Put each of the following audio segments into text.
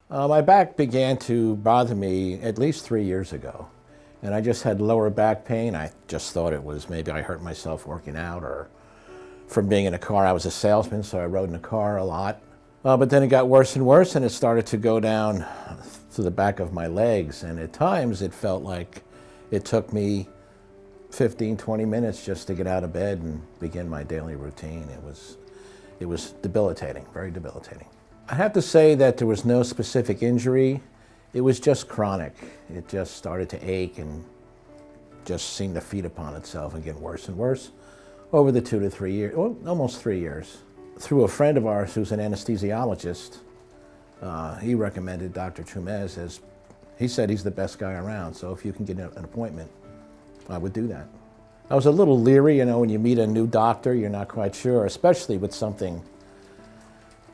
My back began to bother me at least 3 years ago. And I just had lower back pain. I just thought it was maybe I hurt myself working out or from being in a car. I was a salesman, so I rode in a car a lot. But then it got worse and worse, and it started to go down to the back of my legs. And at times it felt like it took me 15, 20 minutes just to get out of bed and begin my daily routine. It was debilitating, very debilitating. I have to say that there was no specific injury. It was just chronic. It just started to ache and just seemed to feed upon itself and get worse and worse over the 2 to 3 years, well, almost 3 years. Through a friend of ours who's an anesthesiologist, he recommended Dr. Truumees as, he said he's the best guy around, so if you can get an appointment, I would do that. I was a little leery, when you meet a new doctor, you're not quite sure, especially with something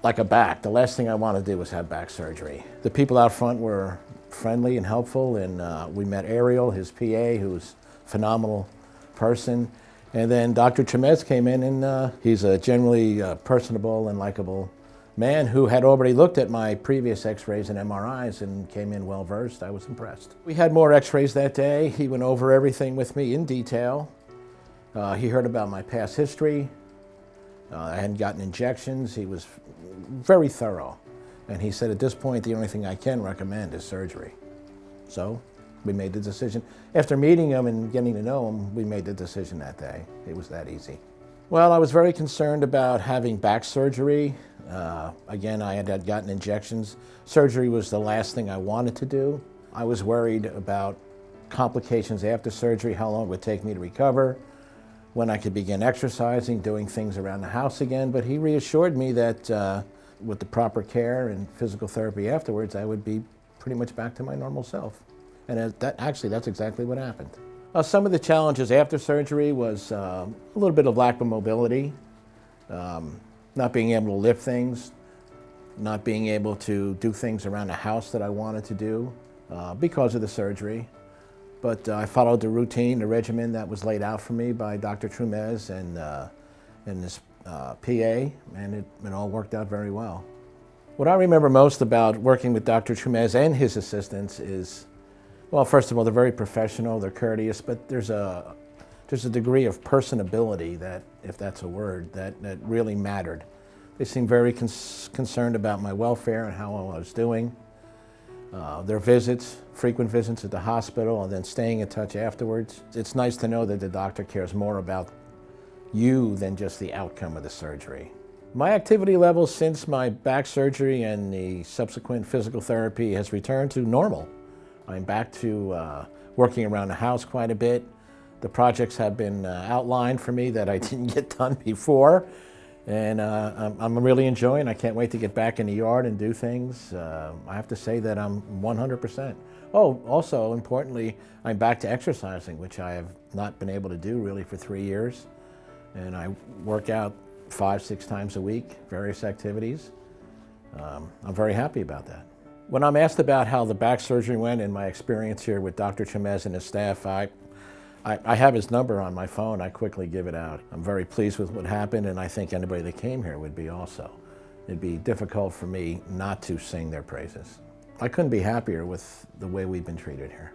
like a back. The last thing I wanted to do was have back surgery. The people out front were friendly and helpful, and we met Ariel, his PA, who's a phenomenal person. And then Dr. Truumees came in, and he's a generally personable and likable man who had already looked at my previous x-rays and MRIs and came in well-versed. I was impressed. We had more x-rays that day. He went over everything with me in detail. He heard about my past history. I hadn't gotten injections. He was very thorough. And he said, at this point, the only thing I can recommend is surgery. So we made the decision. After meeting him and getting to know him, we made the decision that day. It was that easy. Well, I was very concerned about having back surgery. Again, I had gotten injections. Surgery was the last thing I wanted to do. I was worried about complications after surgery, how long it would take me to recover, when I could begin exercising, doing things around the house again. But he reassured me that with the proper care and physical therapy afterwards, I would be pretty much back to my normal self. And actually, that's exactly what happened. Some of the challenges after surgery was a little bit of lack of mobility, not being able to lift things, not being able to do things around the house that I wanted to do because of the surgery. But I followed the routine, the regimen that was laid out for me by Dr. Truumees and his PA, and it all worked out very well. What I remember most about working with Dr. Truumees and his assistants is, well, first of all, they're very professional, they're courteous, but there's a degree of personability that, if that's a word, that really mattered. They seemed very concerned about my welfare and how I was doing. Their visits, frequent visits at the hospital, and then staying in touch afterwards. It's nice to know that the doctor cares more about you than just the outcome of the surgery. My activity level since my back surgery and the subsequent physical therapy has returned to normal. I'm back to working around the house quite a bit. The projects have been outlined for me that I didn't get done before. And I'm really enjoying it. I can't wait to get back in the yard and do things. I have to say that I'm 100%. Oh, also, importantly, I'm back to exercising, which I have not been able to do really for 3 years. And I work out 5, 6 times a week, various activities. I'm very happy about that. When I'm asked about how the back surgery went and my experience here with Dr. Truumees and his staff, I have his number on my phone. I quickly give it out. I'm very pleased with what happened, and I think anybody that came here would be also. It'd be difficult for me not to sing their praises. I couldn't be happier with the way we've been treated here.